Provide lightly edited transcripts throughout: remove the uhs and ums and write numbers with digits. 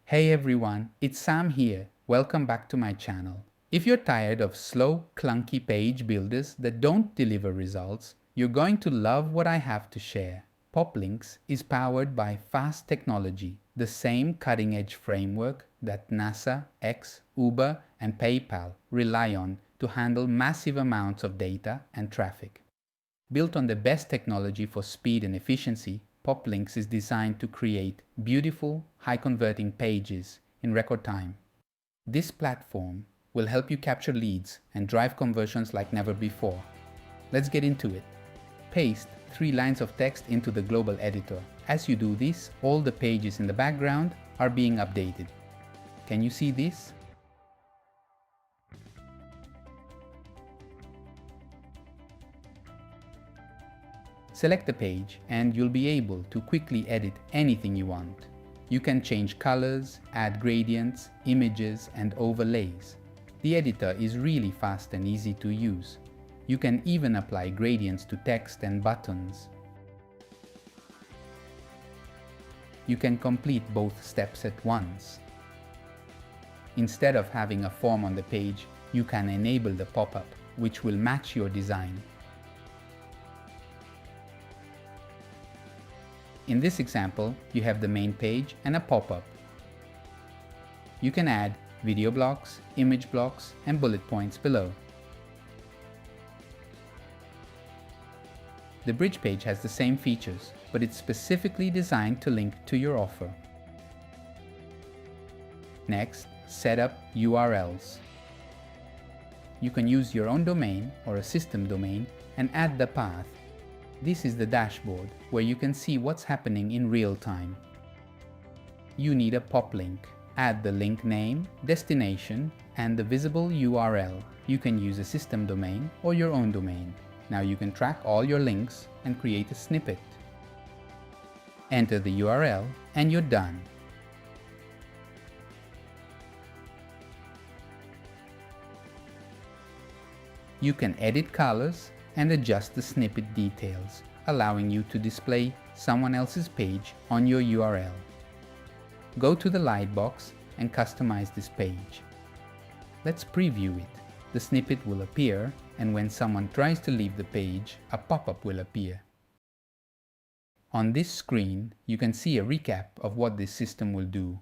Hey everyone, it's Sam here. Welcome back to my channel. If you're tired of slow, clunky page builders that don't deliver results, you're going to love what I have to share. PopLinks is powered by fast technology, the same cutting-edge framework that NASA, X, Uber, and PayPal rely on to handle massive amounts of data and traffic. Built on the best technology for speed and efficiency, PopLinks is designed to create beautiful, high-converting pages in record time. This platform will help you capture leads and drive conversions like never before. Let's get into it. Paste 3 lines of text into the global editor. As you do this, all the pages in the background are being updated. Can you see this? Select the page and you'll be able to quickly edit anything you want. You can change colors, add gradients, images, and overlays. The editor is really fast and easy to use. You can even apply gradients to text and buttons. You can complete both steps at once. Instead of having a form on the page, you can enable the pop-up, which will match your design. In this example, you have the main page and a pop-up. You can add video blocks, image blocks, and bullet points below. The bridge page has the same features, but it's specifically designed to link to your offer. Next, set up URLs. You can use your own domain or a system domain and add the path. This is the dashboard, where you can see what's happening in real time. You need a pop link. Add the link name, destination, and the visible URL. You can use a system domain or your own domain. Now you can track all your links and create a snippet. Enter the URL and you're done. You can edit colors and adjust the snippet details, allowing you to display someone else's page on your URL. Go to the lightbox and customize this page. Let's preview it. The snippet will appear, and when someone tries to leave the page, a pop-up will appear. On this screen, you can see a recap of what this system will do.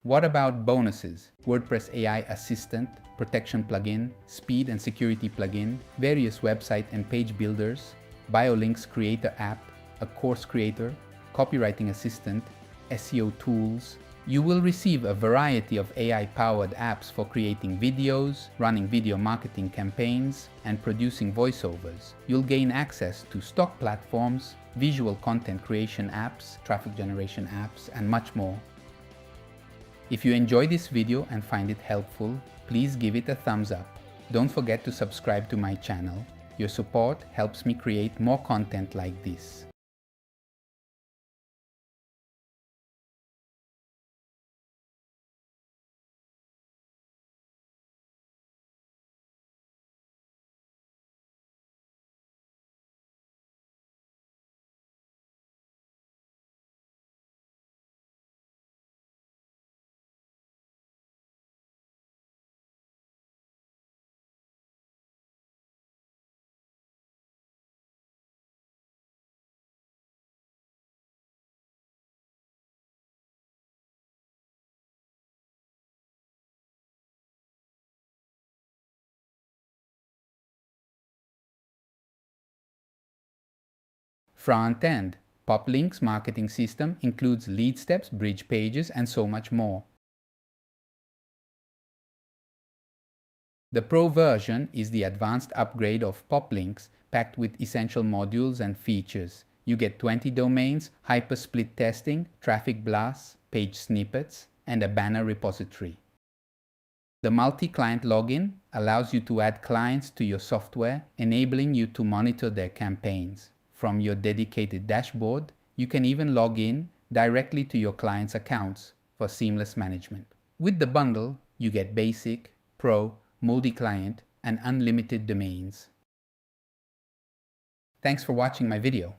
What about bonuses? WordPress AI Assistant, Protection Plugin, Speed and Security Plugin, various website and page builders, BioLinks Creator App, a course creator, Copywriting Assistant, SEO tools. You will receive a variety of AI-powered apps for creating videos, running video marketing campaigns, and producing voiceovers. You'll gain access to stock platforms, visual content creation apps, traffic generation apps, and much more. If you enjoy this video and find it helpful, please give it a thumbs up. Don't forget to subscribe to my channel. Your support helps me create more content like this. Front end. PopLinks marketing system includes lead steps, bridge pages, and so much more. The Pro version is the advanced upgrade of PopLinks, packed with essential modules and features. You get 20 domains, hypersplit testing, traffic blasts, page snippets, and a banner repository. The multi-client login allows you to add clients to your software, enabling you to monitor their campaigns. From your dedicated dashboard, you can even log in directly to your clients' accounts for seamless management. With the bundle, you get Basic, Pro, Multi-Client, and unlimited domains. Thanks for watching my video.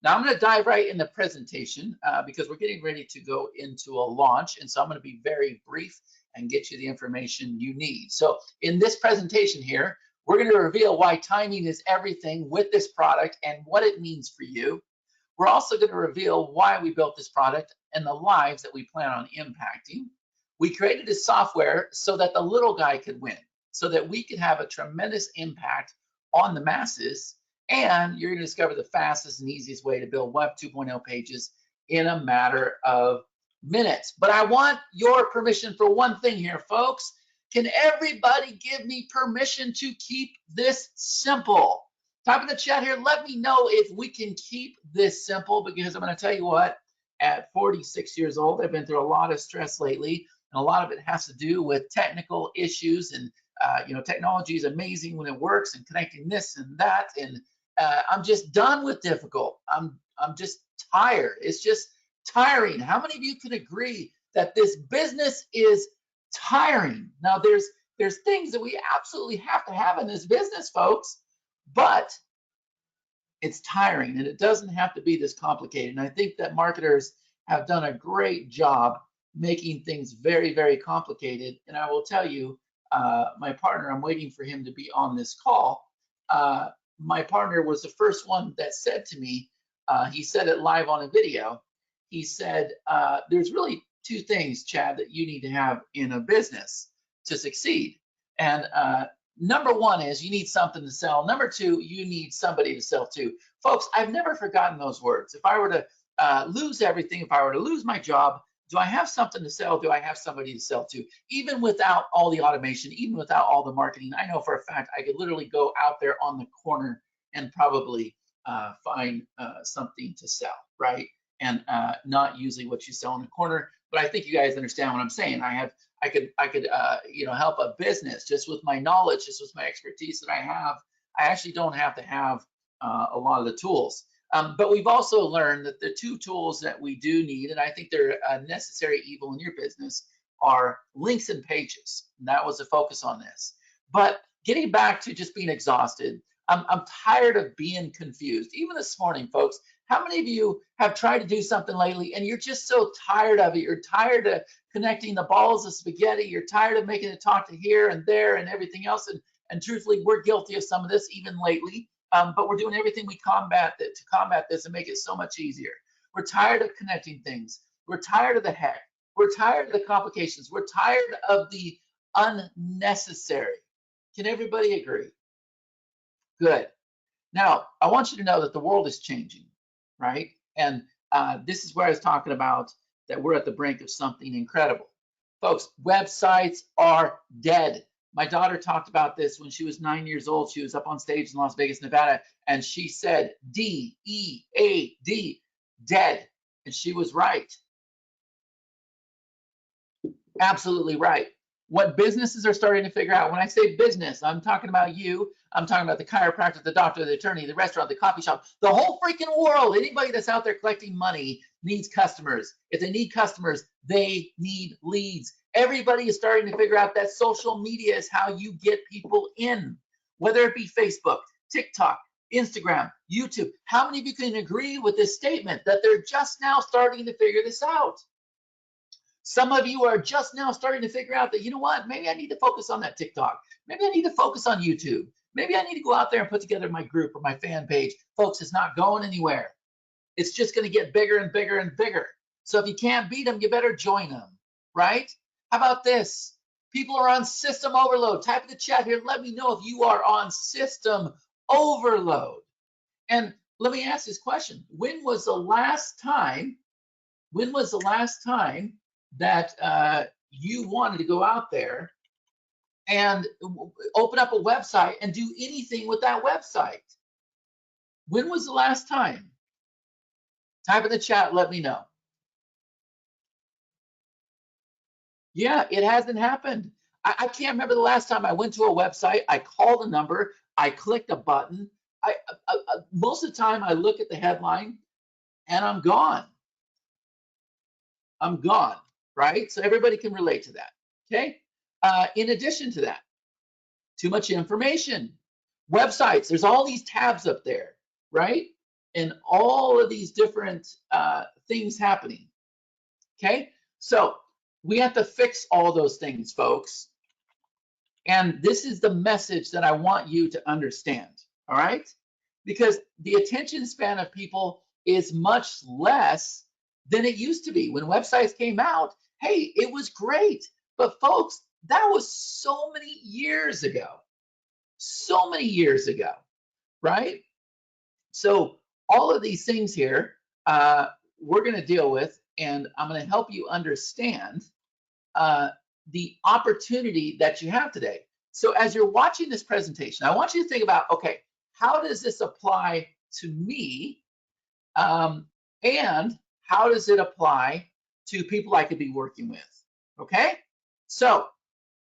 Now I'm going to dive right in the presentation because we're getting ready to go into a launch. And so I'm going to be very brief and get you the information you need. So in this presentation here, we're going to reveal why timing is everything with this product and what it means for you. We're also going to reveal why we built this product and the lives that we plan on impacting. We created this software so that the little guy could win, so that we could have a tremendous impact on the masses. And you're going to discover the fastest and easiest way to build Web 2.0 pages in a matter of minutes. But I want your permission for one thing here, folks. Can everybody give me permission to keep this simple? Type in the chat here. Let me know if we can keep this simple, because I'm going to tell you what, at 46 years old, I've been through a lot of stress lately, and a lot of it has to do with technical issues. And technology is amazing when it works, and connecting this and that. And I'm just done with difficult. I'm just tired. It's just tiring. How many of you can agree that this business is tiring? Now, there's things that we absolutely have to have in this business, folks, but it's tiring, and it doesn't have to be this complicated. And I think that marketers have done a great job making things very, very complicated. And I will tell you, my partner, I'm waiting for him to be on this call. My partner was the first one that said to me, he said it live on a video. He said, there's really two things, Chad, that you need to have in a business to succeed. And number one is you need something to sell. Number two, you need somebody to sell to. Folks, I've never forgotten those words. If I were to lose everything, if I were to lose my job, do I have something to sell? Do I have somebody to sell to? Even without all the automation, even without all the marketing, I know for a fact I could literally go out there on the corner and probably find something to sell, right? And not usually what you sell on the corner, but I think you guys understand what I'm saying. I could help a business just with my knowledge, just with my expertise that I have. I actually don't have to have a lot of the tools. But we've also learned that the two tools that we do need, and I think they're a necessary evil in your business, are links and pages. And that was the focus on this. But getting back to just being exhausted, I'm tired of being confused. Even this morning, folks, how many of you have tried to do something lately and you're just so tired of it? You're tired of connecting the balls of spaghetti. You're tired of making it talk to here and there and everything else. And truthfully, we're guilty of some of this even lately. But we're doing everything to combat this and make it so much easier. We're tired of connecting things. We're tired of the heck. We're tired of the complications. We're tired of the unnecessary. Can everybody agree? Good. Now, I want you to know that the world is changing, right? And this is where I was talking about that we're at the brink of something incredible. Folks, websites are dead. My daughter talked about this when she was 9 years old. She was up on stage in Las Vegas, Nevada, and she said D-E-A-D, dead. And she was right. Absolutely right. What businesses are starting to figure out, when I say business, I'm talking about you, I'm talking about the chiropractor, the doctor, the attorney, the restaurant, the coffee shop, the whole freaking world. Anybody that's out there collecting money needs customers. If they need customers, they need leads. Everybody is starting to figure out that social media is how you get people in, whether it be Facebook, TikTok, Instagram, YouTube. How many of you can agree with this statement that they're just now starting to figure this out? Some of you are just now starting to figure out that, you know what, maybe I need to focus on that TikTok. Maybe I need to focus on YouTube. Maybe I need to go out there and put together my group or my fan page. Folks, it's not going anywhere. It's just going to get bigger and bigger and bigger. So if you can't beat them, you better join them, right? How about this? People are on system overload. Type in the chat here. Let me know if you are on system overload. And let me ask this question. When was the last time that you wanted to go out there and open up a website and do anything with that website? When was the last time? Type in the chat, let me know. Yeah, it hasn't happened. I can't remember the last time I went to a website, I called a number, I clicked a button. Most of the time I look at the headline and I'm gone. I'm gone, right? So everybody can relate to that, okay? In addition to that, too much information. Websites, there's all these tabs up there, right? And all of these different things happening, okay? So we have to fix all those things, folks. And this is the message that I want you to understand, all right? Because the attention span of people is much less than it used to be. When websites came out, hey, it was great. But folks, that was so many years ago. So many years ago, right? So all of these things here, we're going to deal with, and I'm going to help you understand the opportunity that you have today. So as you're watching this presentation, I want you to think about, okay, how does this apply to me? And how does it apply to people I could be working with? Okay? So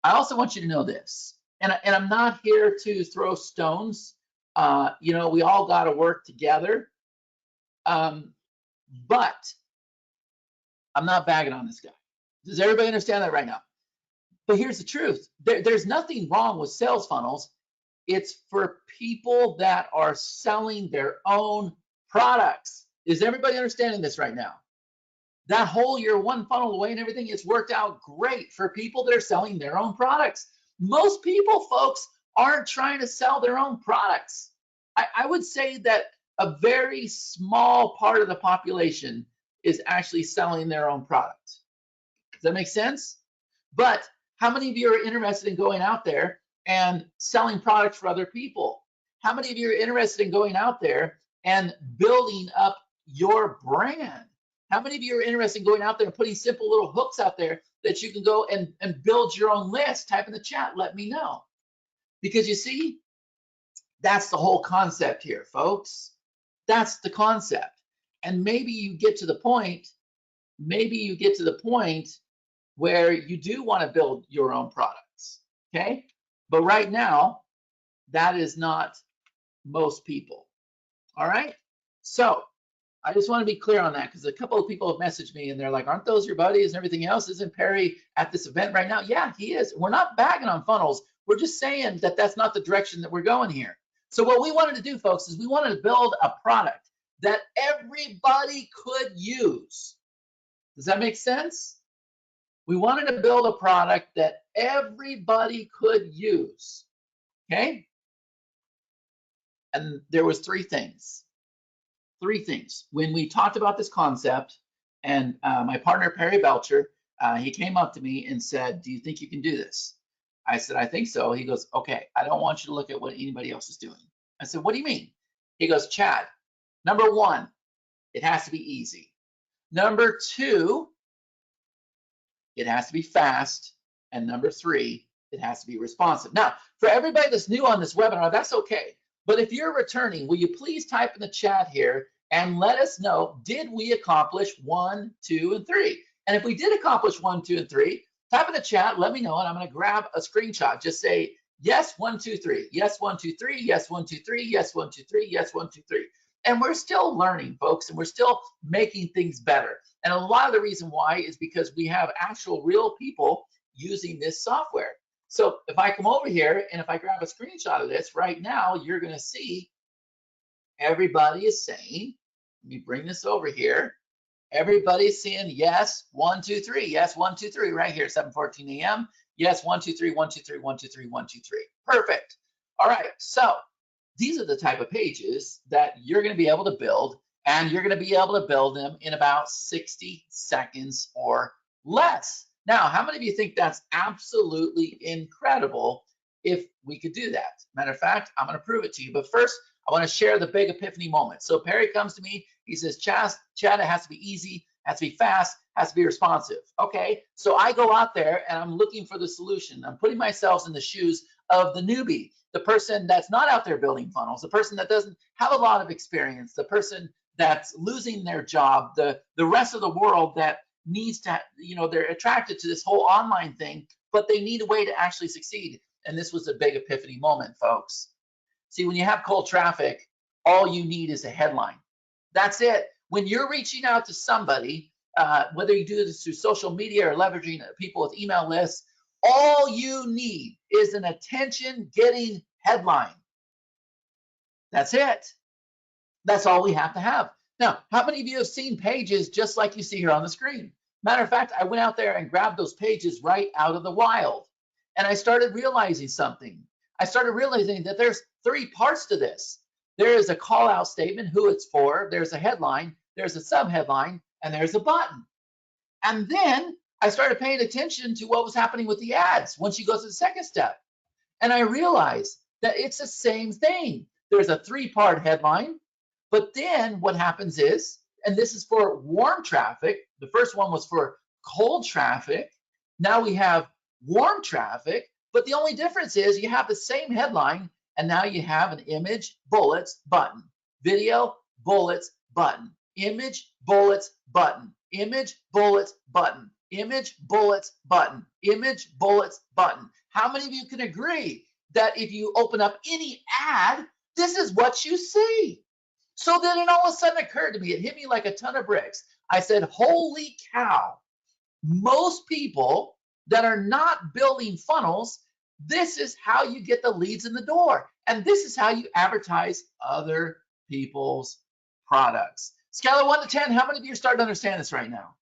I also want you to know this, and I'm not here to throw stones. You know, we all got to work together. But I'm not bagging on this guy. Does everybody understand that right now? But here's the truth. There's nothing wrong with sales funnels. It's for people that are selling their own products. Is everybody understanding this right now? That whole year one funnel away and everything, it's worked out great for people that are selling their own products. Most people, folks, aren't trying to sell their own products. I would say that a very small part of the population is actually selling their own product. Does that make sense? But how many of you are interested in going out there and selling products for other people? How many of you are interested in going out there and building up your brand? How many of you are interested in going out there and putting simple little hooks out there that you can go and build your own list? Type in the chat, let me know. Because you see, that's the whole concept here, folks. That's the concept. And maybe you get to the point, where you do want to build your own products, okay? But right now, that is not most people, all right? So I just want to be clear on that, because a couple of people have messaged me and they're like, aren't those your buddies and everything else? Isn't Perry at this event right now? Yeah, he is. We're not bagging on funnels. We're just saying that that's not the direction that we're going here. So what we wanted to do, folks, is we wanted to build a product that everybody could use. Does that make sense? We wanted to build a product that everybody could use, okay? And there was three things. When we talked about this concept, and my partner, Perry Belcher, he came up to me and said, do you think you can do this? I said, I think so. He goes, okay, I don't want you to look at what anybody else is doing. I said, what do you mean? He goes, Chad, number one, it has to be easy. Number two, it has to be fast. And number three, it has to be responsive. Now, for everybody that's new on this webinar, that's okay. But if you're returning, will you please type in the chat here and let us know, did we accomplish 1, 2, and 3? And if we did accomplish 1, 2, and 3, type in the chat, let me know, and I'm going to grab a screenshot. Just say, yes, 1, 2, 3. Yes, 1, 2, 3. Yes, 1, 2, 3. Yes, 1, 2, 3. Yes, 1, 2, 3. And we're still learning, folks, and we're still making things better. And a lot of the reason why is because we have actual real people using this software. So if I come over here and if I grab a screenshot of this right now, you're going to see everybody is saying, let me bring this over here. Everybody's saying yes, 1, 2, 3. Yes, 1, 2, 3 right here, 7:14 a.m. Yes, 1, 2, 3, 1, 2, 3, 1, 2, 3, 1, 2, 3. Perfect. All right. So these are the type of pages that you're going to be able to build, and you're going to be able to build them in about 60 seconds or less. Now, how many of you think that's absolutely incredible if we could do that. Matter of fact, I'm going to prove it to you. But first, I want to share the big epiphany moment. So Perry comes to me. He says, Chad, it has to be easy, has to be fast, has to be responsive. Okay, so I go out there and I'm looking for the solution. I'm putting myself in the shoes of the newbie, the person that's not out there building funnels, the person that doesn't have a lot of experience, the person that's losing their job, the rest of the world that needs to, they're attracted to this whole online thing, but they need a way to actually succeed. And this was a big epiphany moment, folks. See, when you have cold traffic, all you need is a headline. That's it. When you're reaching out to somebody, whether you do this through social media or leveraging people with email lists, all you need is an attention-getting headline. That's it. That's all we have to have. Now, how many of you have seen pages just like you see here on the screen? Matter of fact, I went out there and grabbed those pages right out of the wild. And I started realizing something. I started realizing that there's 3 parts to this. There is a call out statement, who it's for, there's a headline, there's a subheadline, and there's a button. And then I started paying attention to what was happening with the ads once you go to the second step. And I realized that it's the same thing. There's a 3-part headline, but then what happens is, and this is for warm traffic, the first one was for cold traffic. Now we have warm traffic, but the only difference is you have the same headline, and now you have an image, bullets, button, video, bullets, button, image, bullets, button, image, bullets, button, image, bullets, button, image, bullets, button. How many of you can agree that if you open up any ad, this is what you see? So then it all of a sudden occurred to me, it hit me like a ton of bricks. I said, holy cow, most people that are not building funnels, this is how you get the leads in the door. And this is how you advertise other people's products. Scale of 1 to 10, how many of you are starting to understand this right now?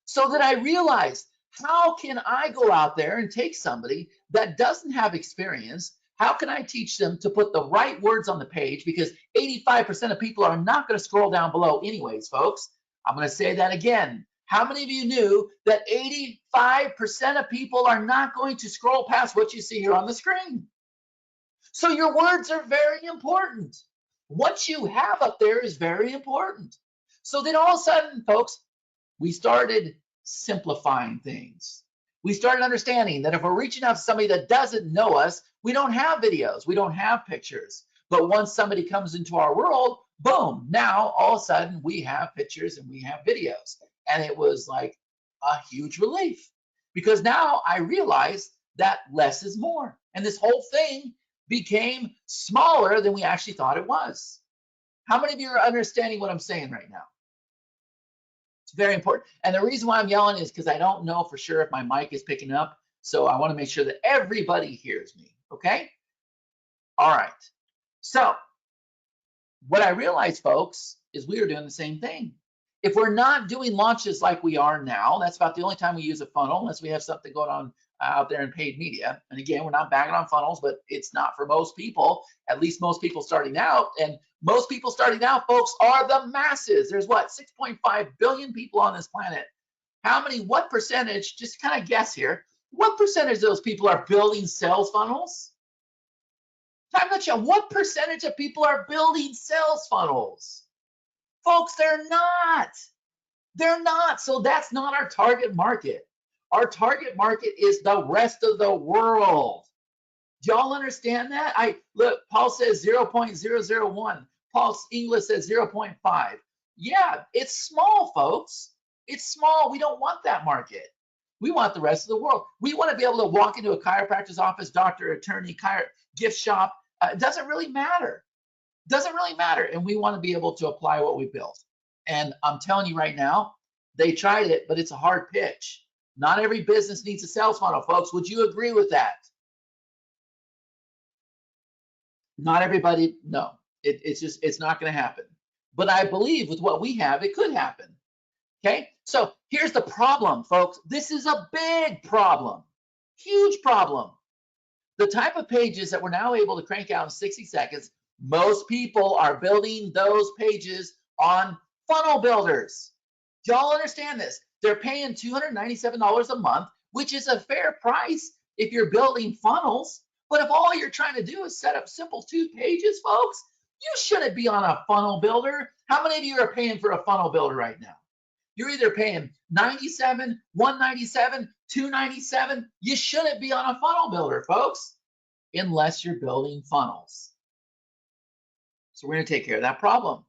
So then I realized, how can I go out there and take somebody that doesn't have experience? How can I teach them to put the right words on the page? Because 85% of people are not going to scroll down below anyways, folks. I'm going to say that again. How many of you knew that 85% of people are not going to scroll past what you see here on the screen? So your words are very important. What you have up there is very important. So then all of a sudden, folks, we started simplifying things. We started understanding that if we're reaching out to somebody that doesn't know us, we don't have videos, we don't have pictures. But once somebody comes into our world, boom, now all of a sudden we have pictures and we have videos. And it was like a huge relief, because now I realized that less is more. And this whole thing became smaller than we actually thought it was. How many of you are understanding what I'm saying right now? It's very important. And the reason why I'm yelling is because I don't know for sure if my mic is picking up. So I want to make sure that everybody hears me. Okay? All right. So what I realized, folks, is we are doing the same thing. If we're not doing launches like we are now, that's about the only time we use a funnel, unless we have something going on out there in paid media. And again, we're not bagging on funnels, but it's not for most people, at least most people starting out. And most people starting out, folks, are the masses. There's what, 6.5 billion people on this planet. What percentage, just kind of guess here, what percentage of those people are building sales funnels? I'm not sure. What percentage of people are building sales funnels? Folks, they're not. They're not. So that's not our target market. Our target market is the rest of the world. Do y'all understand that? Look, Paul says 0.001. Paul's English says 0.5. Yeah, it's small, folks. It's small. We don't want that market. We want the rest of the world. We want to be able to walk into a chiropractor's office, doctor, attorney, gift shop. It doesn't really matter. Doesn't really matter. And we want to be able to apply what we built. And I'm telling you right now, they tried it, but it's a hard pitch. Not every business needs a sales funnel, folks. Would you agree with that? Not everybody, no. It's not going to happen. But I believe with what we have, it could happen. Okay? So here's the problem, folks. This is a big problem. Huge problem. The type of pages that we're now able to crank out in 60 seconds, most people are building those pages on funnel builders. Do y'all understand this? They're paying $297 a month, which is a fair price, if you're building funnels. But if all you're trying to do is set up simple 2 pages, folks, you shouldn't be on a funnel builder. How many of you are paying for a funnel builder right now? You're either paying $97, $197, $297. You shouldn't be on a funnel builder, folks, unless you're building funnels. So we're going to take care of that problem.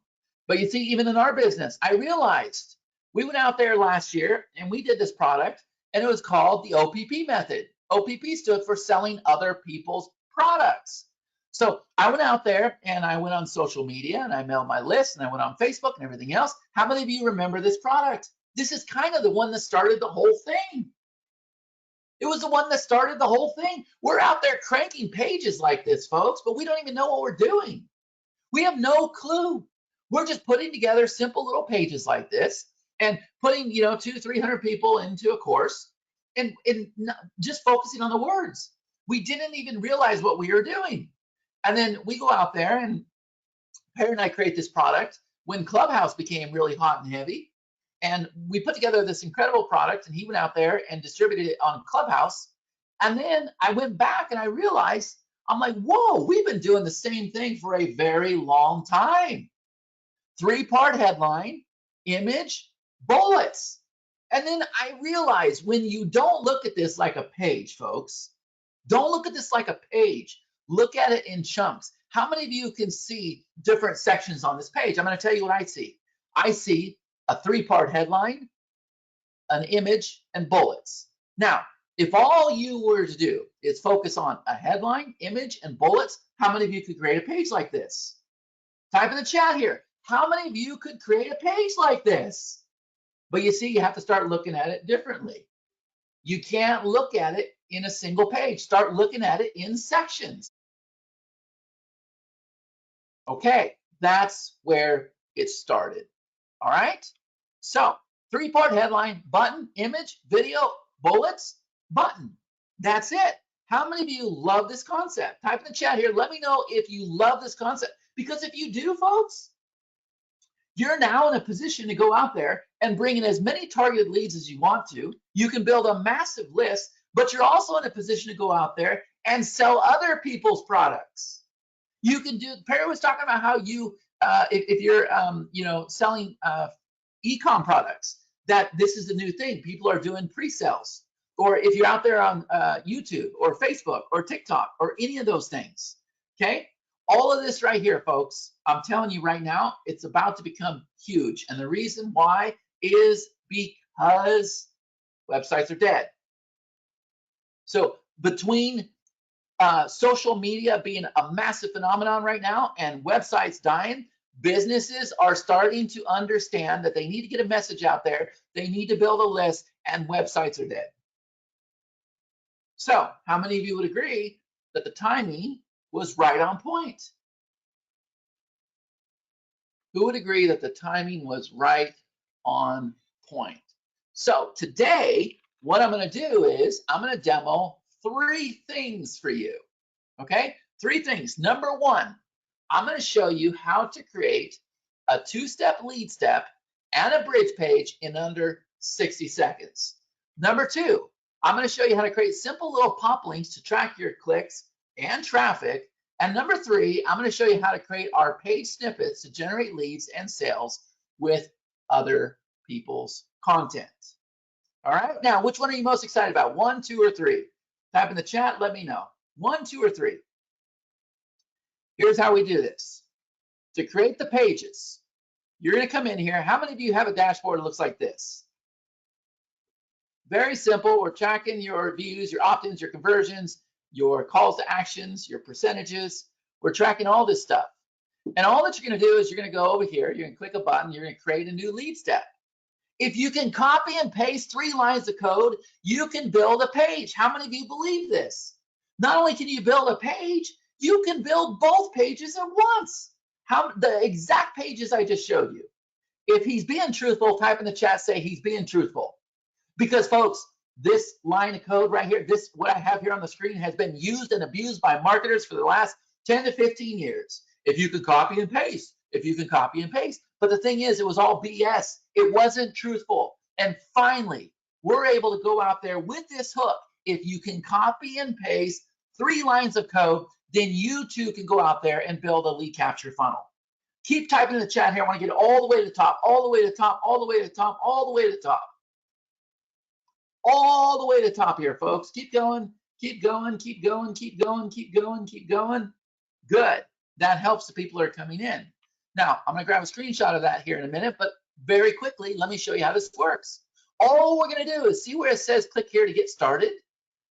But you see, even in our business, I realized we went out there last year and we did this product, and it was called the OPP method. OPP stood for selling other people's products. So I went out there and I went on social media and I mailed my list and I went on Facebook and everything else. How many of you remember this product? This is kind of the one that started the whole thing. It was the one that started the whole thing. We're out there cranking pages like this, folks, but we don't even know what we're doing. We have no clue. We're just putting together simple little pages like this and putting, 200-300 people into a course and just focusing on the words. We didn't even realize what we were doing. And then we go out there and Perry and I create this product when Clubhouse became really hot and heavy. And we put together this incredible product, and he went out there and distributed it on Clubhouse. And then I went back and I realized, I'm like, whoa, we've been doing the same thing for a very long time. 3-part headline, image, bullets. And then I realized when you don't look at this like a page, folks, don't look at this like a page. Look at it in chunks. How many of you can see different sections on this page? I'm going to tell you what I see. I see a 3-part headline, an image, and bullets. Now, if all you were to do is focus on a headline, image, and bullets, how many of you could create a page like this? Type in the chat here. How many of you could create a page like this? But you see, you have to start looking at it differently. You can't look at it in a single page. Start looking at it in sections. Okay, that's where it started. All right? So, 3-part headline, button, image, video, bullets, button. That's it. How many of you love this concept? Type in the chat here. Let me know if you love this concept. Because if you do, folks, you're now in a position to go out there and bring in as many targeted leads as you want to. You can build a massive list, but you're also in a position to go out there and sell other people's products. You can do, Perry was talking about how you, if you're, selling e-com products, that this is the new thing. People are doing pre-sales. Or if you're out there on YouTube or Facebook or TikTok or any of those things, okay? All of this right here, folks, I'm telling you right now, it's about to become huge. And the reason why is because websites are dead. So between social media being a massive phenomenon right now and websites dying, businesses are starting to understand that they need to get a message out there. They need to build a list, and websites are dead. So how many of you would agree that the timing was right on point? Who would agree that the timing was right on point? So today, what I'm going to do is I'm going to demo 3 things for you. Okay, 3 things. Number 1, I'm going to show you how to create a 2-step lead step and a bridge page in under 60 seconds. Number 2, I'm going to show you how to create simple little pop links to track your clicks and traffic. And number 3, I'm going to show you how to create our page snippets to generate leads and sales with other people's content. All right, now which one are you most excited about? 1, 2, or 3? Type in the chat, let me know. 1, 2, or 3. Here's how we do this. To create the pages, you're going to come in here. How many of you have a dashboard that looks like this? Very simple. We're tracking your views, your opt-ins, your conversions, your calls to actions, your percentages. We're tracking all this stuff. And all that you're going to do is you're going to go over here. You're going to click a button. You're going to create a new lead step. If you can copy and paste 3 lines of code, you can build a page. How many of you believe this? Not only can you build a page, you can build both pages at once. The exact pages I just showed you. If he's being truthful, type in the chat, say he's being truthful. Because folks, this line of code right here, this what I have here on the screen has been used and abused by marketers for the last 10 to 15 years. If you could copy and paste, if you can copy and paste. But the thing is, it was all BS. It wasn't truthful. And finally, we're able to go out there with this hook if you can copy and paste 3 lines of code, then you too can go out there and build a lead capture funnel. Keep typing in the chat here. I want to get all the way to the top, all the way to the top, all the way to the top, all the way to the top. All the way to the top here, folks. Keep going, keep going, keep going, keep going, keep going, keep going. Good. That helps the people that are coming in. Now, I'm going to grab a screenshot of that here in a minute, but very quickly, let me show you how this works. All we're going to do is see where it says click here to get started.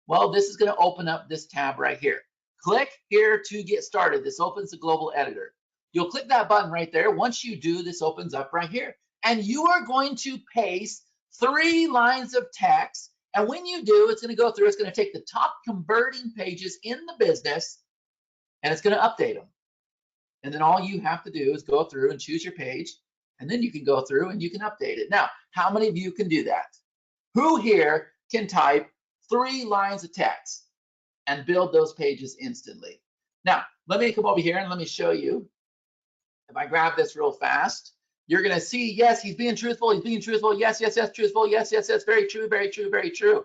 Well, this is going to open up this tab right here. Click here to get started. This opens the global editor. You'll click that button right there. Once you do, this opens up right here. And you are going to paste 3 lines of text. And when you do, it's going to go through. It's going to take the top converting pages in the business, and it's going to update them. And then all you have to do is go through and choose your page. And then you can go through and you can update it. Now, how many of you can do that? Who here can type 3 lines of text and build those pages instantly? Now, let me come over here and let me show you. If I grab this real fast, you're going to see, yes, he's being truthful. He's being truthful. Yes, yes, yes, truthful. Yes, yes, yes, very true, very true, very true.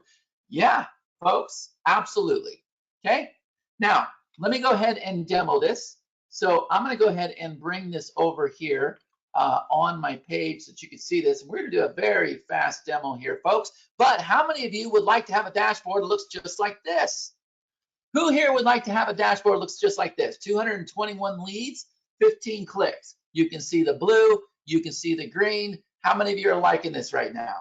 Yeah, folks, absolutely. Okay. Now, let me go ahead and demo this. So I'm going to go ahead and bring this over here on my page so that you can see this. And we're going to do a very fast demo here, folks. But how many of you would like to have a dashboard that looks just like this? Who here would like to have a dashboard that looks just like this? 221 leads, 15 clicks. You can see the blue, you can see the green. How many of you are liking this right now?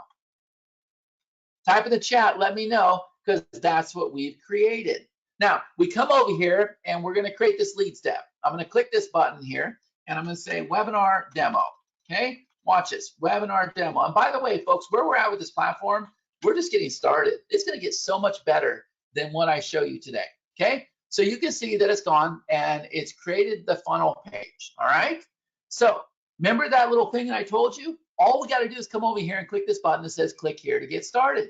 Type in the chat, let me know, because that's what we've created. Now, we come over here and we're going to create this lead step. I'm going to click this button here and I'm going to say webinar demo. Okay, watch this, webinar demo. And by the way, folks, where we're at with this platform, we're just getting started. It's going to get so much better than what I show you today. Okay, so you can see that it's gone and it's created the funnel page. All right, so remember that little thing I told you? All we got to do is come over here and click this button that says click here to get started.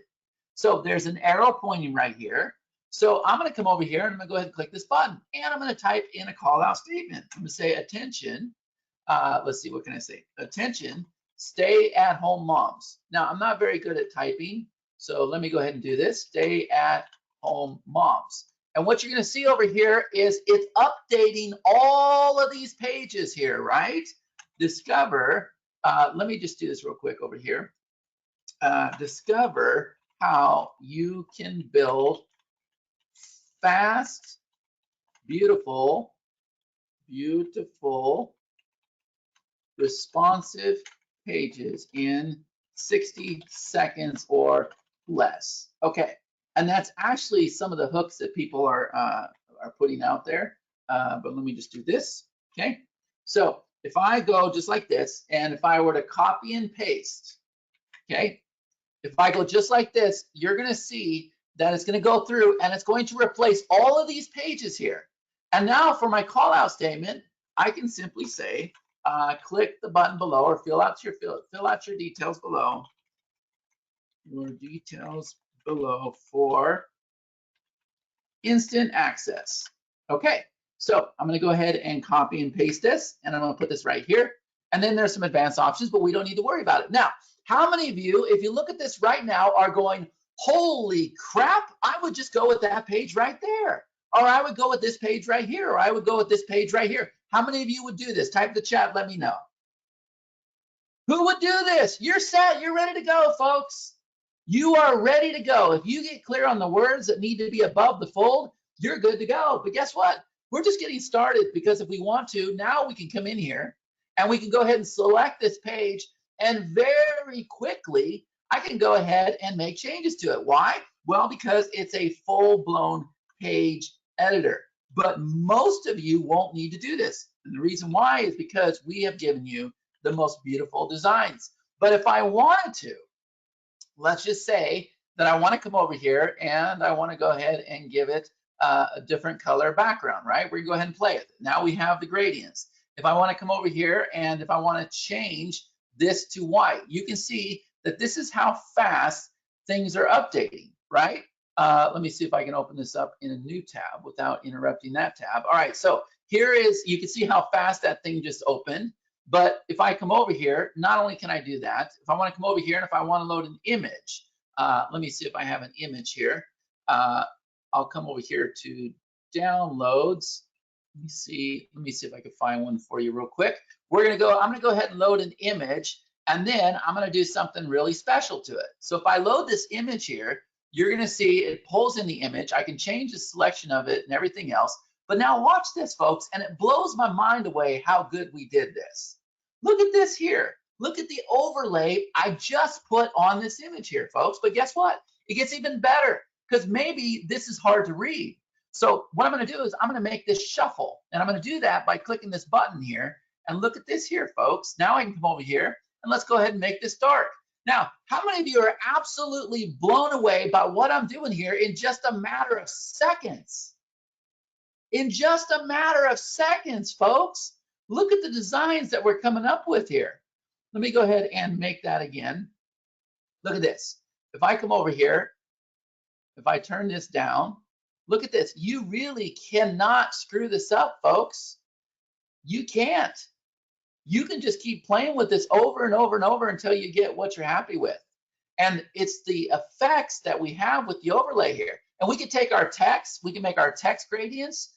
So there's an arrow pointing right here. So I'm going to come over here and I'm going to go ahead and click this button and I'm going to type in a call out statement. I'm going to say attention. Let's see, what can I say? Attention, stay at home moms. Now, I'm not very good at typing, so let me go ahead and do this. Stay at home moms. And what you're going to see over here is it's updating all of these pages here, right? Discover, let me just do this real quick over here. Discover how you can build fast, beautiful, responsive pages in 60 seconds or less. Okay, and that's actually some of the hooks that people are putting out there. But let me just do this. Okay, so if I go just like this, and if I were to copy and paste, okay, if I go just like this, you're going to see that it's going to go through and it's going to replace all of these pages here. And now for my call out statement, I can simply say, click the button below or fill out your details below. Your details below for instant access. Okay, so I'm going to go ahead and copy and paste this, and I'm going to put this right here. And then there's some advanced options, but we don't need to worry about it. Now, how many of you, if you look at this right now, are going, holy crap, I would just go with that page right there. Or I would go with this page right here, or I would go with this page right here. How many of you would do this? Type in the chat, let me know. Who would do this? You're set, you're ready to go, folks. You are ready to go. If you get clear on the words that need to be above the fold, you're good to go. But guess what? We're just getting started, because if we want to, now we can come in here and we can go ahead and select this page, and very quickly, I can go ahead and make changes to it. Why? Well, because it's a full-blown page editor. But most of you won't need to do this. And the reason why is because we have given you the most beautiful designs. But if I wanted to, let's just say that I want to come over here and I want to go ahead and give it a different color background, right? We're going to go ahead and play it. Now we have the gradients. If I want to come over here and if I want to change this to white, you can see that this is how fast things are updating, right? Let me see if I can open this up in a new tab without interrupting that tab. All right, so here is, you can see how fast that thing just opened. But if I come over here, not only can I do that, if I want to come over here and if I want to load an image, let me see if I have an image here. I'll come over here to downloads. Let me see if I can find one for you real quick. I'm gonna go ahead and load an image, and then I'm gonna do something really special to it. So if I load this image here, you're gonna see it pulls in the image. I can change the selection of it and everything else. But now watch this, folks, and it blows my mind away how good we did this. Look at this here. Look at the overlay I just put on this image here, folks. But guess what? It gets even better, because maybe this is hard to read. So what I'm going to do is I'm going to make this shuffle, and I'm going to do that by clicking this button here. And look at this here, folks. Now I can come over here and let's go ahead and make this dark. Now, how many of you are absolutely blown away by what I'm doing here in just a matter of seconds? In just a matter of seconds, folks. Look at the designs that we're coming up with here. Let me go ahead and make that again. Look at this. If I come over here, if I turn this down, look at this. You really cannot screw this up, folks. You can't. You can just keep playing with this over and over and over until you get what you're happy with. And it's the effects that we have with the overlay here. And we can take our text, we can make our text gradients,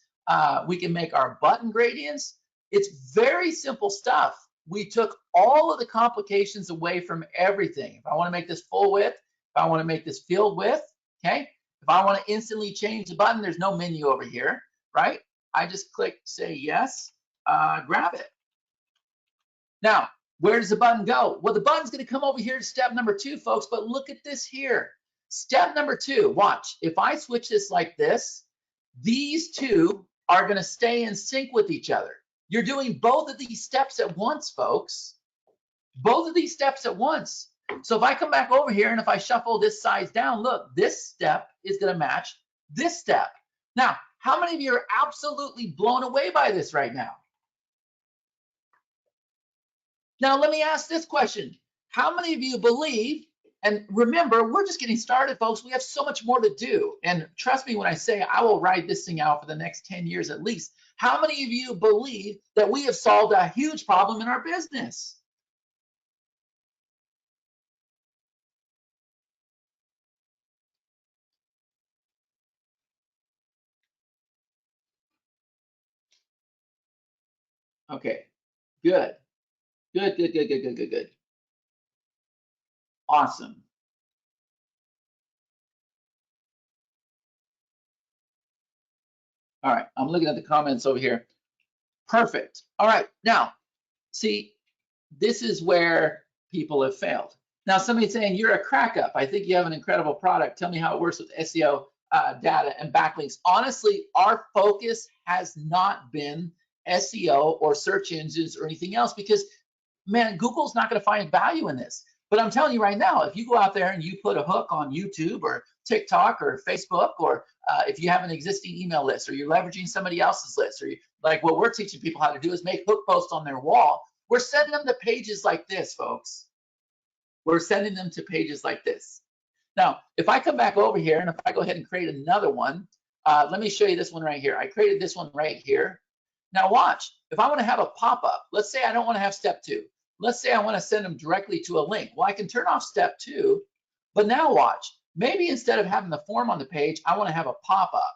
we can make our button gradients. It's very simple stuff. We took all of the complications away from everything. If I want to make this full width, if I want to make this field width, okay? If I want to instantly change the button, there's no menu over here, right? I just click say yes, grab it. Now, where does the button go? Well, the button's going to come over here to step number 2, folks, but look at this here. Step number 2, watch. If I switch this like this, these two are going to stay in sync with each other. You're doing both of these steps at once, folks. Both of these steps at once. So if I come back over here and if I shuffle this size down, look, this step is going to match this step. Now, how many of you are absolutely blown away by this right now? Now, let me ask this question. How many of you believe, and remember, we're just getting started, folks. We have so much more to do. And trust me when I say I will ride this thing out for the next 10 years at least. How many of you believe that we have solved a huge problem in our business? Okay, good. Good, good, good, good, good, good, good. Awesome. All right, I'm looking at the comments over here. Perfect. All right, now, see, this is where people have failed. Now, somebody's saying, you're a crack up. I think you have an incredible product. Tell me how it works with SEO data and backlinks. Honestly, our focus has not been SEO or search engines or anything else because, man, Google's not going to find value in this. But I'm telling you right now, if you go out there and you put a hook on YouTube or TikTok or Facebook, or if you have an existing email list, or you're leveraging somebody else's list, or like what we're teaching people how to do is make hook posts on their wall, we're sending them to pages like this, folks. We're sending them to pages like this. Now, if I come back over here and if I go ahead and create another one, let me show you this one right here. I created this one right here. Now watch, if I want to have a pop-up, let's say I don't want to have step 2. Let's say I want to send them directly to a link. Well, I can turn off step 2, but now watch. Maybe instead of having the form on the page, I want to have a pop-up.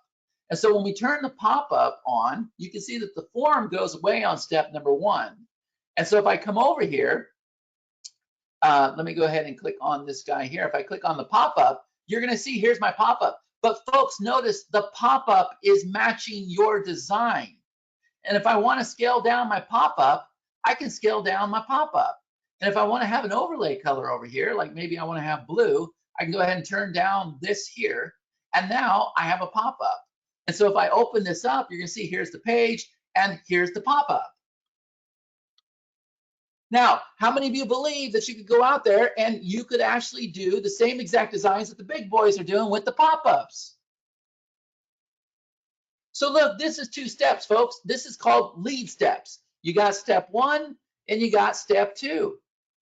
And so when we turn the pop-up on, you can see that the form goes away on step number 1. And so if I come over here, let me go ahead and click on this guy here. If I click on the pop-up, you're going to see here's my pop-up. But folks, notice the pop-up is matching your design. And if I want to scale down my pop-up, I can scale down my pop-up. And if I want to have an overlay color over here, like maybe I want to have blue, I can go ahead and turn down this here. And now I have a pop-up. And so if I open this up, you're going to see here's the page and here's the pop-up. Now, how many of you believe that you could go out there and you could actually do the same exact designs that the big boys are doing with the pop-ups? So look, this is 2 steps, folks. This is called lead steps. You got step 1 and you got step 2,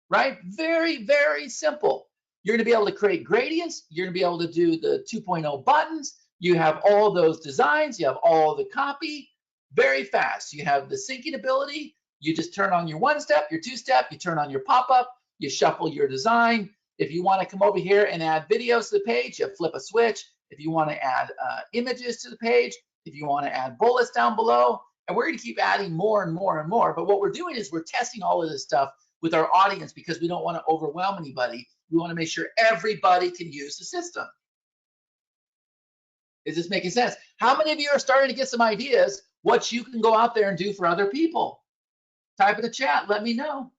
right? Very, very simple. You're going to be able to create gradients. You're going to be able to do the 2.0 buttons. You have all those designs. You have all the copy. Very fast. You have the syncing ability. You just turn on your 1 step, your 2 step. You turn on your pop-up. You shuffle your design. If you want to come over here and add videos to the page, you flip a switch. If you want to add images to the page, if you want to add bullets down below, and we're going to keep adding more and more and more. But what we're doing is we're testing all of this stuff with our audience because we don't want to overwhelm anybody. We want to make sure everybody can use the system. Is this making sense? How many of you are starting to get some ideas what you can go out there and do for other people? Type in the chat, let me know.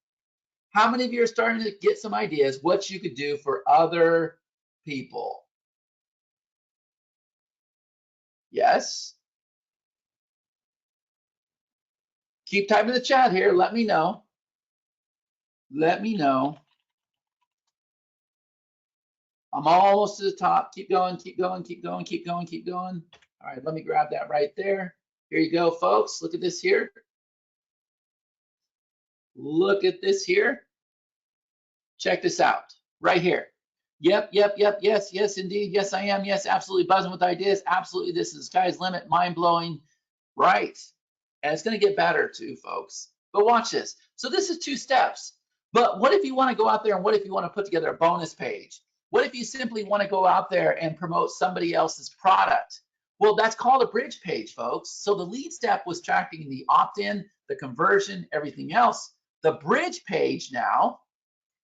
How many of you are starting to get some ideas what you could do for other people? Yes? Keep typing in the chat here, let me know. Let me know. I'm almost to the top. Keep going, keep going, keep going, keep going, keep going. All right, let me grab that right there. Here you go, folks. Look at this here. Look at this here. Check this out right here. Yep, yes, indeed. Yes, I am. Yes, absolutely buzzing with ideas. Absolutely, this is the sky's limit, mind-blowing. Right. And it's going to get better too, folks. But watch this. So this is 2 steps. But what if you want to go out there and what if you want to put together a bonus page? What if you simply want to go out there and promote somebody else's product? Well, that's called a bridge page, folks. So the lead step was tracking the opt-in, the conversion, everything else. The bridge page now,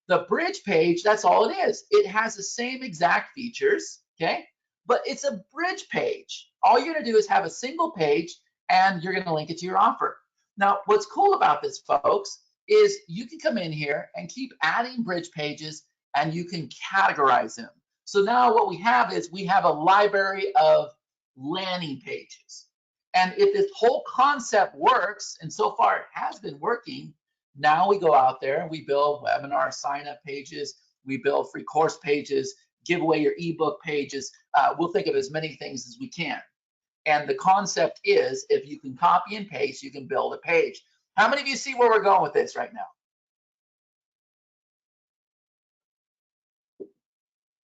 the bridge page, that's all it is. It has the same exact features, okay? But it's a bridge page. All you're gonna do is have a single page and you're gonna link it to your offer. Now, what's cool about this, folks, is you can come in here and keep adding bridge pages and you can categorize them. So now what we have is we have a library of landing pages. And if this whole concept works, and so far it has been working, now we go out there and we build webinar sign-up pages, we build free course pages, give away your ebook pages. We'll think of as many things as we can. And the concept is if you can copy and paste, you can build a page. How many of you see where we're going with this right now?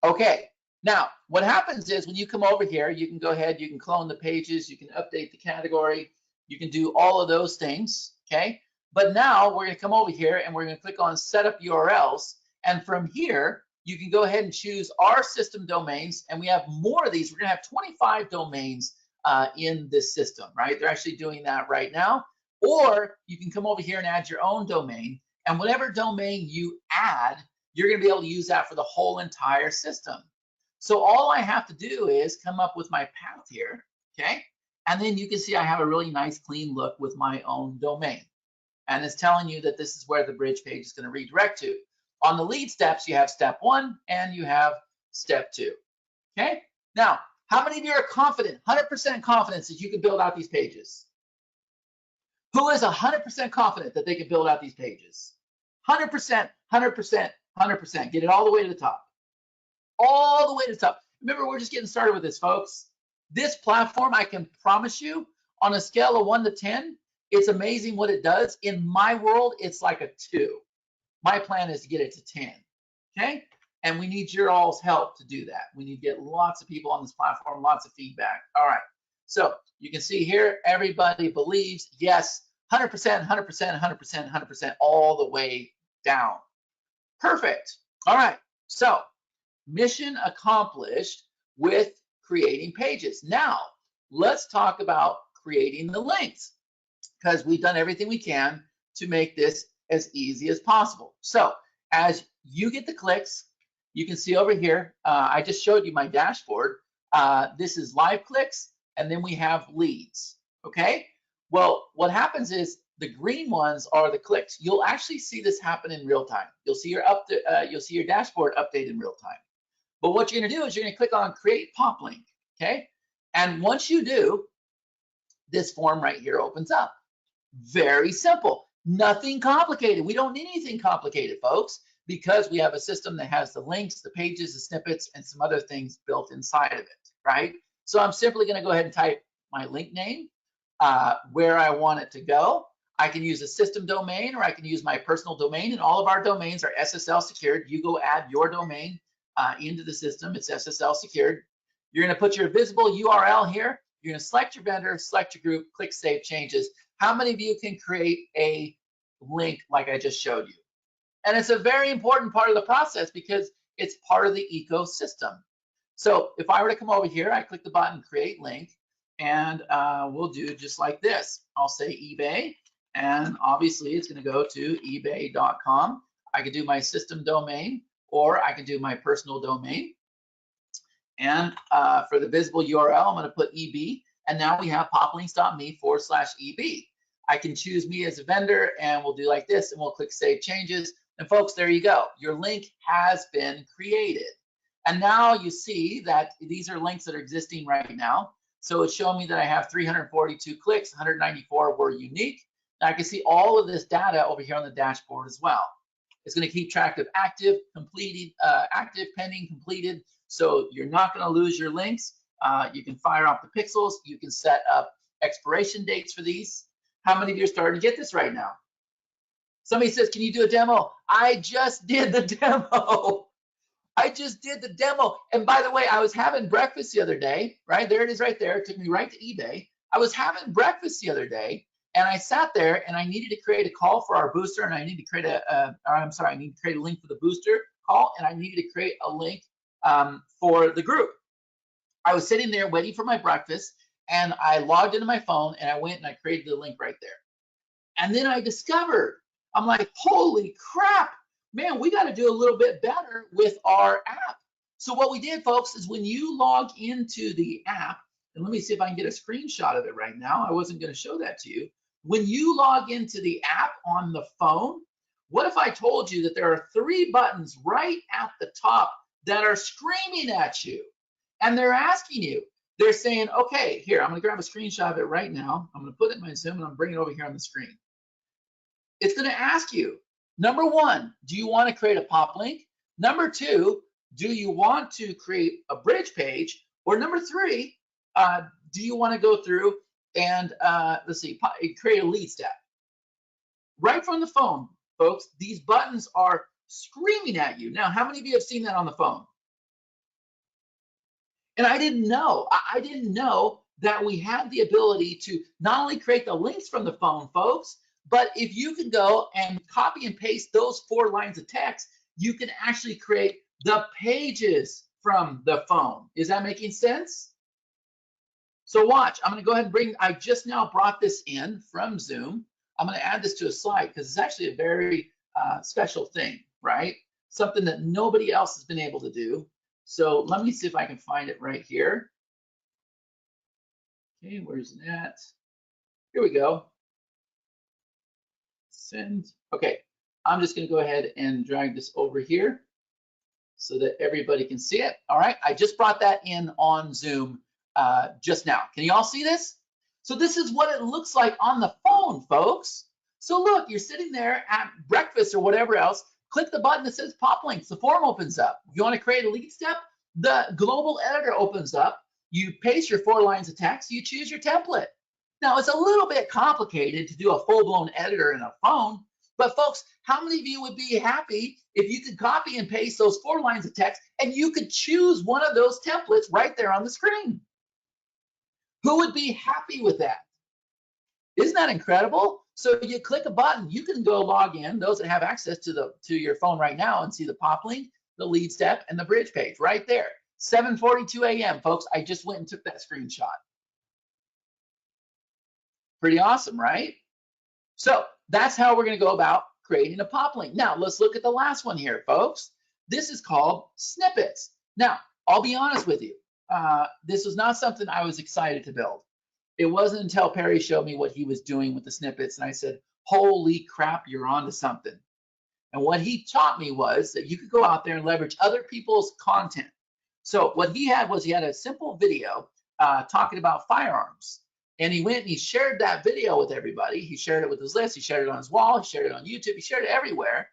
Okay, now what happens is when you come over here, you can go ahead, you can clone the pages, you can update the category, you can do all of those things, okay? But now we're gonna come over here and we're gonna click on set up URLs. And from here, you can go ahead and choose our system domains. And we have more of these. We're gonna have 25 domains in this system, right? They're actually doing that right now. Or you can come over here and add your own domain. And whatever domain you add, you're gonna be able to use that for the whole entire system. So all I have to do is come up with my path here, okay? And then you can see I have a really nice clean look with my own domain. And it's telling you that this is where the bridge page is going to redirect to. On the lead steps, you have step 1 and you have step 2. Okay? Now, how many of you are confident, 100% confidence that you can build out these pages? Who is 100% confident that they can build out these pages? 100%, 100%, 100%. Get it all the way to the top. All the way to the top. Remember, we're just getting started with this, folks. This platform, I can promise you, on a scale of 1 to 10, it's amazing what it does. In my world, it's like a 2. My plan is to get it to 10, okay? And we need your all's help to do that. We need to get lots of people on this platform, lots of feedback. All right, so you can see here, everybody believes, yes, 100%, 100%, 100%, 100%, all the way down. Perfect. All right, so mission accomplished with creating pages. Now, let's talk about creating the links, because we've done everything we can to make this as easy as possible. So as you get the clicks, you can see over here, I just showed you my dashboard. This is live clicks, and then we have leads, okay? Well, what happens is the green ones are the clicks. You'll actually see this happen in real time. You'll see your dashboard update in real time. But what you're gonna do is you're gonna click on create pop link, okay? And once you do, this form right here opens up. Very simple, nothing complicated. We don't need anything complicated, folks, because we have a system that has the links, the pages, the snippets, and some other things built inside of it, right? So I'm simply gonna go ahead and type my link name, where I want it to go. I can use a system domain or I can use my personal domain, and all of our domains are SSL secured. You go add your domain into the system, it's SSL secured. You're gonna put your visible URL here. You're gonna select your vendor, select your group, click Save Changes. How many of you can create a link like I just showed you? And it's a very important part of the process, because It's part of the ecosystem. So if I were to come over here, I click the button, create link, and we'll do just like this. I'll say eBay, and obviously it's going to go to ebay.com. I could do my system domain, or I can do my personal domain. And for the visible URL, I'm going to put EB, and now we have poplinks.me/EB. I can choose me as a vendor, and we'll do like this, and we'll click Save Changes. And folks, there you go. Your link has been created. And now you see that these are links that are existing right now. So it's showing me that I have 342 clicks, 194 were unique. Now I can see all of this data over here on the dashboard as well. It's going to keep track of active, completed, active, pending, completed. So you're not going to lose your links. You can fire off the pixels. You can set up expiration dates for these. How many of you are starting to get this right now? Somebody says, can you do a demo? I just did the demo. I just did the demo. And by the way, I was having breakfast the other day, right? There it is right there. It took me right to eBay. I was having breakfast the other day, and I sat there and I needed to create a call for our booster, and I need to create I need to create a link for the booster call, and I needed to create a link for the group. I was sitting there waiting for my breakfast, and I logged into my phone, and I went and I created the link right there. And then I discovered, I'm like, holy crap, man, we got to do a little bit better with our app. So what we did, folks, is when you log into the app, and let me see if I can get a screenshot of it right now. I wasn't going to show that to you. When you log into the app on the phone, what if I told you that there are 3 buttons right at the top that are screaming at you? And they're asking you, they're saying, okay, here, I'm going to grab a screenshot of it right now. I'm going to put it in my Zoom, and I'm bringing it over here on the screen. It's going to ask you, number 1, do you want to create a pop link? Number 2, do you want to create a bridge page? Or number 3, do you want to go through and let's see, create a lead step? Right from the phone, folks, these buttons are screaming at you. Now, how many of you have seen that on the phone? And I didn't know. I didn't know that we had the ability to not only create the links from the phone, folks, but if you can go and copy and paste those 4 lines of text, you can actually create the pages from the phone. Is that making sense? So watch, I'm going to go ahead and I just now brought this in from Zoom. I'm going to add this to a slide because it's actually a very special thing, right? Something that nobody else has been able to do. So let me see if I can find it right here. Okay, where's that? Here we go. Send. Okay, I'm just going to go ahead and drag this over here so that everybody can see it. All right, I just brought that in on Zoom just now. Can you all see this? So this is what it looks like on the phone, folks. So look, you're sitting there at breakfast or whatever else, click the button that says PopLinks, the form opens up. You want to create a lead step? The global editor opens up. You paste your 4 lines of text, you choose your template. Now, it's a little bit complicated to do a full-blown editor in a phone, but folks, how many of you would be happy if you could copy and paste those 4 lines of text and you could choose one of those templates right there on the screen? Who would be happy with that? Isn't that incredible? So you click a button, you can go log in, those that have access to your phone right now, and see the pop link, the lead step, and the bridge page right there. 7:42 a.m., folks. I just went and took that screenshot. Pretty awesome, right? So that's how we're going to go about creating a pop link. Now, let's look at the last one here, folks. This is called snippets. Now, I'll be honest with you. This was not something I was excited to build. It wasn't until Perry showed me what he was doing with the snippets, and I said, holy crap, you're onto something. And what he taught me was that you could go out there and leverage other people's content. So what he had was he had a simple video talking about firearms. And he went and he shared that video with everybody. He shared it with his list. He shared it on his wall. He shared it on YouTube. He shared it everywhere.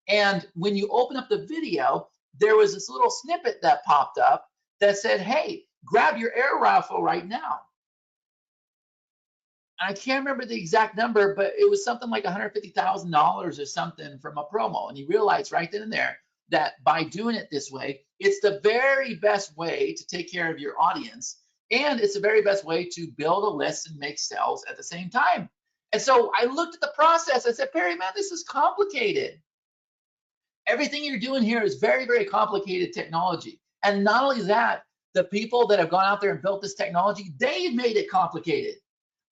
And when you open up the video, there was this little snippet that popped up that said, hey, grab your air rifle right now. I can't remember the exact number, but it was something like $150,000 or something from a promo. And he realized right then and there that by doing it this way, it's the very best way to take care of your audience. And it's the very best way to build a list and make sales at the same time. And so I looked at the process. I said, Perry, man, this is complicated. Everything you're doing here is very, very complicated technology. And not only that, the people that have gone out there and built this technology, they've made it complicated.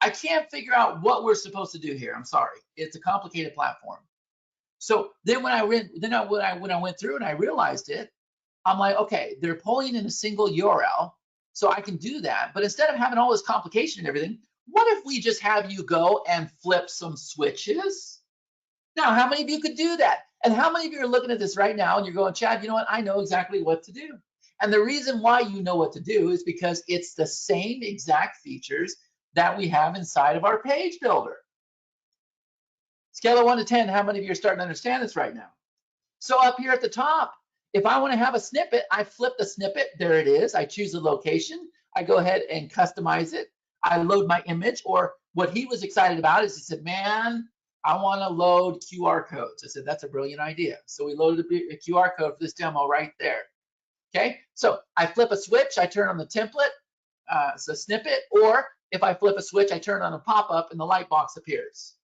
I can't figure out what we're supposed to do here. I'm sorry. It's a complicated platform. So then when I went through and I realized it, I'm like, okay, they're pulling in a single URL, so I can do that. But instead of having all this complication and everything, what if we just have you go and flip some switches? Now, how many of you could do that? And how many of you are looking at this right now and you're going, Chad, you know what? I know exactly what to do. And the reason why you know what to do is because it's the same exact features that we have inside of our page builder. Scale of 1 to 10, how many of you are starting to understand this right now? So up here at the top, if I want to have a snippet, I flip the snippet. There it is. I choose the location. I go ahead and customize it. I load my image, or what he was excited about is he said, man, I want to load QR codes. I said, that's a brilliant idea. So we loaded a QR code for this demo right there. Okay, so I flip a switch, I turn on the template, it's a snippet, or if I flip a switch, I turn on a pop-up and the light box appears.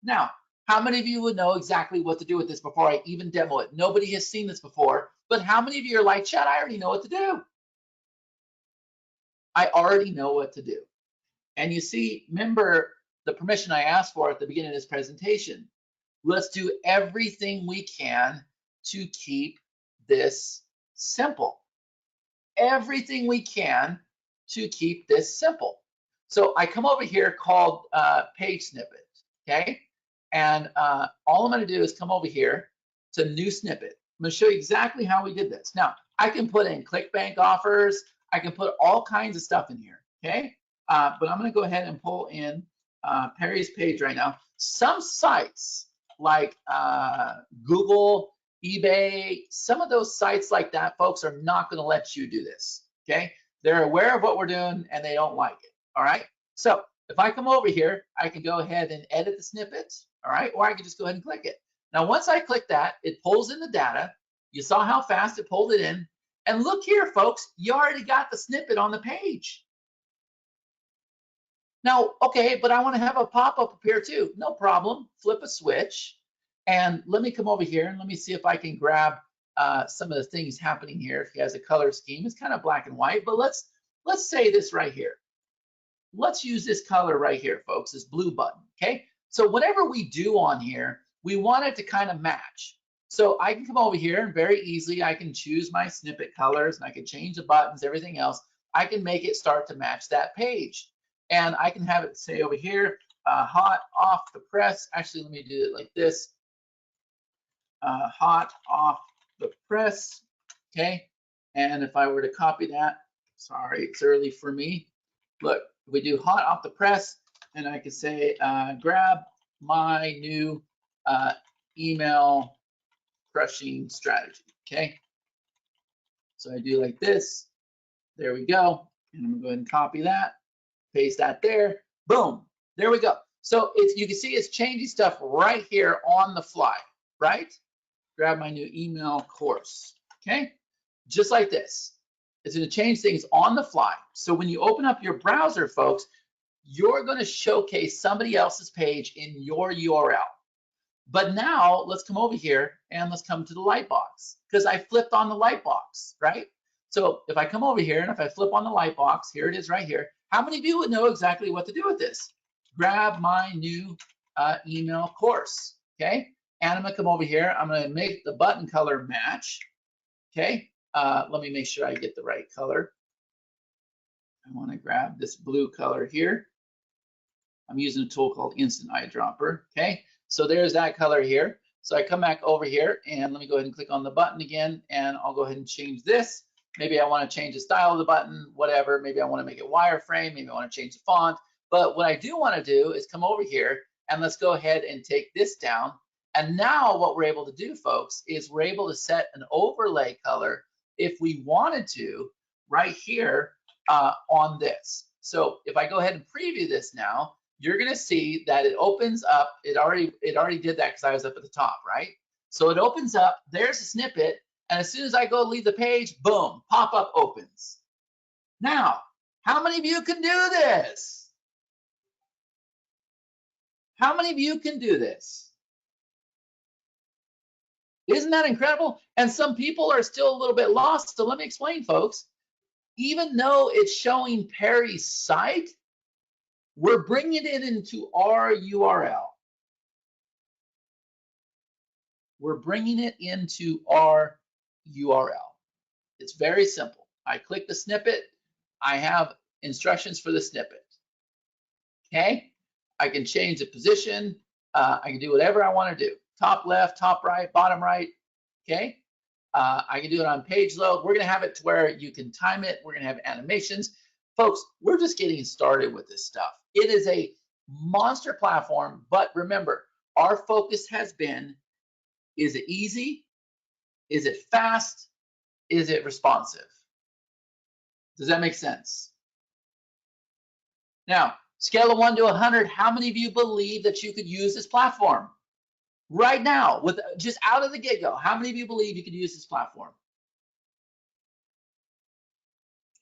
Now, how many of you would know exactly what to do with this before I even demo it? Nobody has seen this before, but how many of you are like, Chad, I already know what to do. I already know what to do. And you see, remember the permission I asked for at the beginning of this presentation. Let's do everything we can to keep this simple. Everything we can to keep this simple. So I come over here called page snippet, okay? And all I'm gonna do is come over here to new snippet. I'm gonna show you exactly how we did this. Now, I can put in ClickBank offers. I can put all kinds of stuff in here, okay? But I'm gonna go ahead and pull in Perry's page right now. Some sites like Google, eBay, some of those sites like that, folks, are not gonna let you do this, okay? They're aware of what we're doing and they don't like it, all right? So if I come over here, I can go ahead and edit the snippets, all right? Or I can just go ahead and click it. Now, once I click that, it pulls in the data. You saw how fast it pulled it in. And look here, folks, you already got the snippet on the page. Now, okay, but I want to have a pop-up appear too. No problem. Flip a switch. And let me come over here and let me see if I can grab some of the things happening here. If he has a color scheme, it's kind of black and white, but let's say this right here. Let's use this color right here, folks, this blue button, okay? So whatever we do on here, we want it to kind of match. So I can come over here and very easily, I can choose my snippet colors and I can change the buttons, everything else. I can make it start to match that page. And I can have it say over here, hot off the press. Actually, let me do it like this. Hot off the press, okay? And if I were to copy that, sorry, it's early for me. Look, we do hot off the press, and I could say, grab my new email crushing strategy, okay? So I do like this, there we go. And I'm gonna go ahead and copy that, paste that there, boom, there we go. So you can see it's changing stuff right here on the fly, right? Grab my new email course, okay? Just like this. It's gonna change things on the fly. So when you open up your browser, folks, you're gonna showcase somebody else's page in your URL. But now let's come over here and let's come to the light box because I flipped on the light box, right? So if I come over here and if I flip on the light box, here it is right here. How many of you would know exactly what to do with this? Grab my new email course, okay? And I'm gonna come over here. I'm gonna make the button color match, okay? Let me make sure I get the right color. I wanna grab this blue color here. I'm using a tool called Instant Eyedropper, okay? So there's that color here. So I come back over here and let me go ahead and click on the button again and I'll go ahead and change this. Maybe I want to change the style of the button, whatever. Maybe I want to make it wireframe. Maybe I want to change the font. But what I do want to do is come over here and let's go ahead and take this down. And now what we're able to do, folks, is we're able to set an overlay color if we wanted to right here on this. So if I go ahead and preview this now, you're gonna see that it opens up. It already did that because I was up at the top, right? So it opens up, there's a snippet, and as soon as I go leave the page, boom, pop-up opens. Now, how many of you can do this? How many of you can do this? Isn't that incredible? And some people are still a little bit lost. So let me explain, folks. Even though it's showing Perry's site, we're bringing it into our URL. We're bringing it into our URL. It's very simple. I click the snippet. I have instructions for the snippet. Okay? I can change the position. I can do whatever I want to do. Top left, top right, bottom right. Okay? I can do it on page load. We're going to have it to where you can time it. We're going to have animations. Folks, we're just getting started with this stuff. It is a monster platform, but remember, our focus has been, is it easy? Is it fast? Is it responsive? Does that make sense? Now, scale of 1 to 100, how many of you believe that you could use this platform? Right now, with just out of the get-go, how many of you believe you could use this platform?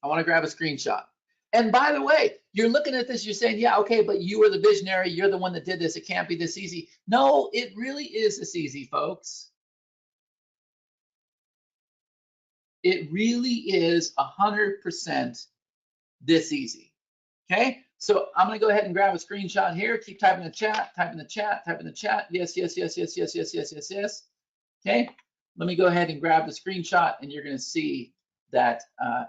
I want to grab a screenshot. And by the way, you're looking at this, you're saying, yeah, okay, but you were the visionary, you're the one that did this, it can't be this easy. No, it really is this easy, folks. It really is 100% this easy. Okay, so I'm going to go ahead and grab a screenshot here. Keep typing in the chat, type in the chat, type in the chat. Yes, yes, yes, yes, yes, yes, yes, yes, yes. Okay, let me go ahead and grab the screenshot, and you're going to see that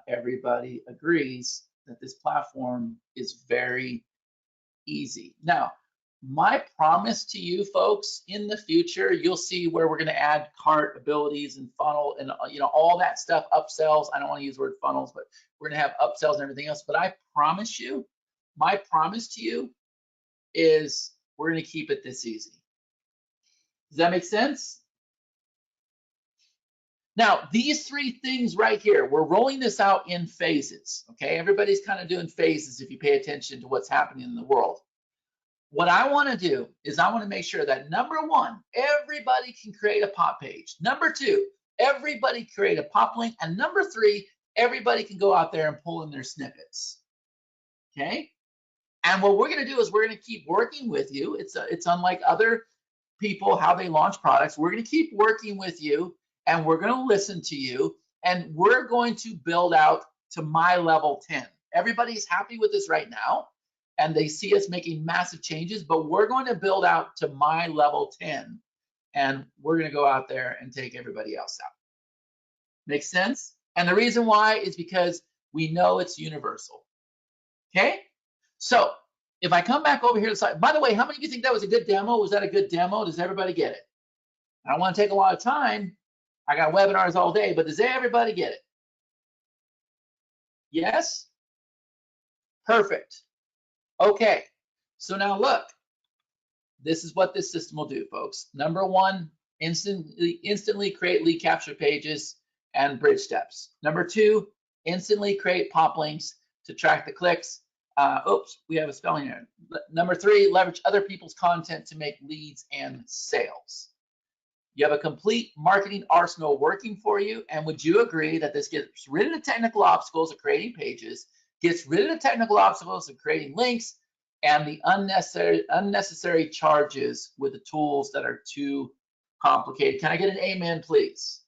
everybody agrees that this platform is very easy. Now, my promise to you folks, in the future, you'll see where we're going to add cart abilities and funnel and all that stuff, upsells. I don't want to use the word funnels, but we're going to have upsells and everything else. But I promise you, my promise to you is we're going to keep it this easy. Does that make sense? Now, these three things right here, we're rolling this out in phases. Okay, everybody's kind of doing phases if you pay attention to what's happening in the world. What I want to do is I want to make sure that number one, everybody can create a pop page. Number two, everybody create a pop link. And number three, everybody can go out there and pull in their snippets. Okay? And what we're going to do is we're going to keep working with you. It's unlike other people, how they launch products. We're going to keep working with you, and we're going to listen to you, and we're going to build out to my level 10. Everybody's happy with this right now, and they see us making massive changes, but we're going to build out to my level 10, and we're going to go out there and take everybody else out. Make sense? And the reason why is because we know it's universal. Okay? So if I come back over here to the side, by the way, how many of you think that was a good demo? Was that a good demo? Does everybody get it? I don't want to take a lot of time. I got webinars all day, but does everybody get it? Yes? Perfect. Okay, so now look, this is what this system will do, folks. Number one, instantly create lead capture pages and bridge steps. Number two, instantly create pop links to track the clicks. Oops, we have a spelling error. Number three, leverage other people's content to make leads and sales. You have a complete marketing arsenal working for you. And would you agree that this gets rid of the technical obstacles of creating pages, gets rid of the technical obstacles of creating links, and the unnecessary charges with the tools that are too complicated? Can I get an amen, please?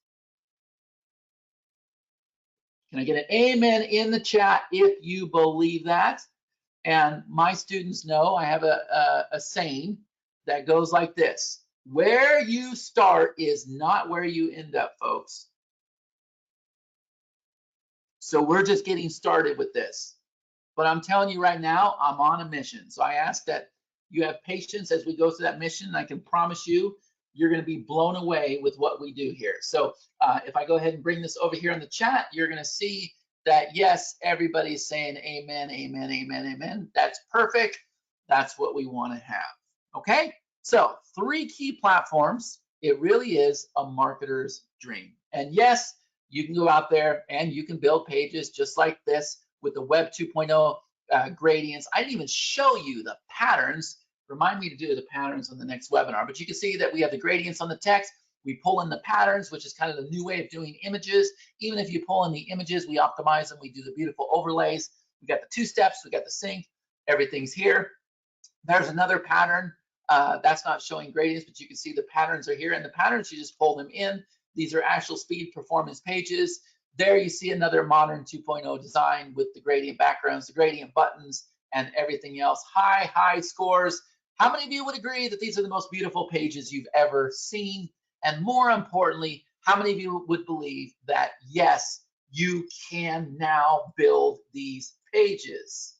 Can I get an amen in the chat if you believe that? And my students know I have a saying that goes like this: where you start is not where you end up, folks. So we're just getting started with this. But I'm telling you right now, I'm on a mission. So I ask that you have patience as we go through that mission. And I can promise you, you're going to be blown away with what we do here. So if I go ahead and bring this over here in the chat, you're going to see that, yes, everybody's saying amen, amen, amen, amen. That's perfect. That's what we want to have. Okay? So 3 key platforms. It really is a marketer's dream. And yes, you can go out there and you can build pages just like this with the Web 2.0 gradients. I didn't even show you the patterns. Remind me to do the patterns on the next webinar. But you can see that we have the gradients on the text. We pull in the patterns, which is kind of the new way of doing images. Even if you pull in the images, we optimize them. We do the beautiful overlays. We got the 2 steps. We got the sync. Everything's here. There's another pattern That's not showing gradients, but you can see the patterns are here, and the patterns, you just pull them in. These are actual speed performance pages. There you see another modern 2.0 design with the gradient backgrounds, the gradient buttons, and everything else. High scores. How many of you would agree that these are the most beautiful pages you've ever seen? And more importantly, how many of you would believe that, yes, you can now build these pages?